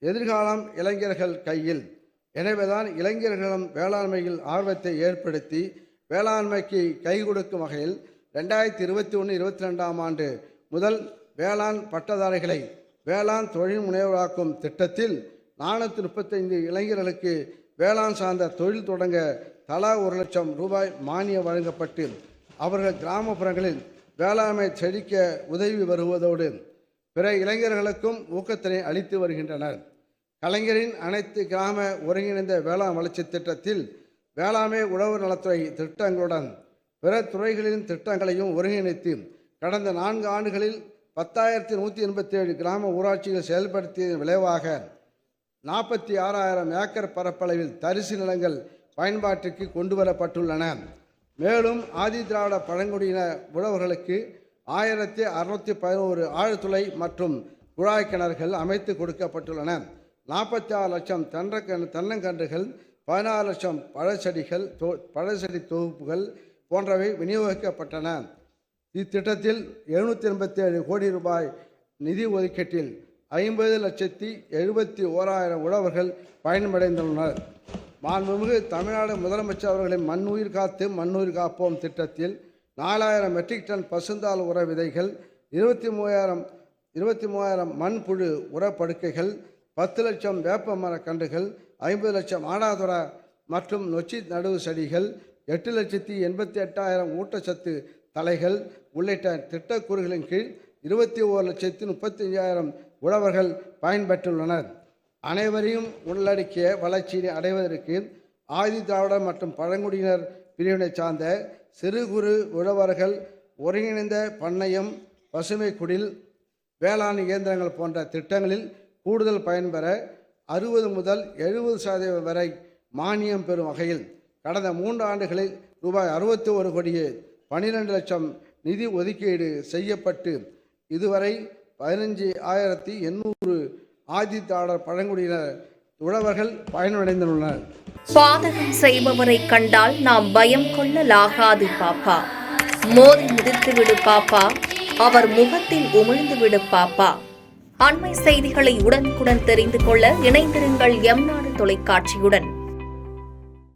எதிர்காலம் இளைஞர்கள் கையில். எனவேதான் இளைஞர்களும் வேளாண்மையில் ஆர்வத்தை ஏற்படுத்தி வேளாண்மைக்கு கை கொடுக்கும் வகையில் 2021-22ஆம் ஆண்டு முதல் வேளாண் பட்டதாரிகளை வேளாண் தொழில் முனைவராக்கும் திட்டத்தில் 435 இளைஞர்களுக்கு வேளாண் சார்ந்த தொழில் தொடங்க தலா 1 லட்சம் ரூபாய் மானியம் வழங்கப்பட்டு அவர்கள் கிராமப்புறங்களில் வேளாண்மை செழிக்க உதவி வருவதோடு பிற இளைஞர்களுக்கும் ஊக்கத்தினை அளித்து வருகின்றனர். கலைஞரின் அனைத்து கிராம ஒருங்கிணைந்த வேளாண் வளர்ச்சி திட்டத்தில் வேளாண்மை உழவு நலத்துறை திட்டங்களுடன் பிற துறைகளின் திட்டங்களையும் ஒருங்கிணைத்து கடந்த 4 ஆண்டுகளில் 10,187 கிராம ஊராட்சிகள் செயல்படுத்தியதன் விளைவாக 46,000 ஏக்கர் பரப்பளவில் தரிசு நிலங்கள் பயன்பாட்டிற்கு கொண்டு வரப்பட்டுள்ளன. மேலும் ஆதி திராவிட பழங்குடியின உழவர்களுக்கு 1,611 ஆழ்துளை மற்றும் குழாய் கிணறுகள் அமைத்து கொடுக்கப்பட்டுள்ளன. 46 லட்சம் தென்னங்கன்றுகள், 16 லட்சம் பழச்செடி தொகுப்புகள் போன்றவை விநியோகிக்கப்பட்டன. இத்திட்டத்தில் 787 கோடி ரூபாய் நிதி ஒதுக்கீட்டில் 50,71,000 உழவர்கள் பயனடைந்துள்ளனர். மாண்புமிகு தமிழ்நாடு முதலமைச்சர் அவர்களின் மண்ணுயிர் காத்து மண்ணுயிர் காப்போம் திட்டத்தில் 4,000 மெட்ரிக் டன் பசுந்தாள் உர விதைகள், 23,000 மண்புழு உரப்படுக்கைகள், 10 லட்சம் வேப்ப மரக்கன்றுகள், 50 லட்சம் ஆடாதுர மற்றும் நொச்சி நடுவு செடிகள், 8,88,000 ஊட்டச்சத்து தலைகள் உள்ளிட்ட திட்டக்கூறுகளின் கீழ் 21,35,000 உழவர்கள் பயன்பெற்றுள்ளனர். அனைவரையும் உள்ளடக்கிய வளர்ச்சியை அடைவதற்கு ஆதி திராவிட மற்றும் பழங்குடியினர் பிரிவினை சார்ந்த சிறு குறு உழவர்கள் ஒருங்கிணைந்த பண்ணையம், பசுமை குடில், வேளாண் இயந்திரங்கள் போன்ற திட்டங்களில் கூடுதல் பயன்பெற 60 முதல் 70% வரை மானியம் பெறும் வகையில் கடந்த 3 ஆண்டுகளில் ரூபாய் 61 கோடியே 12 லட்சம் நிதி ஒதுக்கீடு செய்யப்பட்டு இதுவரை 15,800 ஆதி திராவிடர் பழங்குடியினர் உழவர்கள் பயனடைந்துள்ளனர். பாதகம் செய்பவரை கண்டால் நாம் பயம் கொள்ளலாகாது பாப்பா. மோதி மிதித்து விடு பாப்பா, அவர் முகத்தில் உமிழ்ந்து விடு பாப்பா. அண்மை செய்திகளை உடனுக்குடன் தெரிந்து கொள்ள இணைந்திருங்கள் எம் நாடு தொலைக்காட்சியுடன்.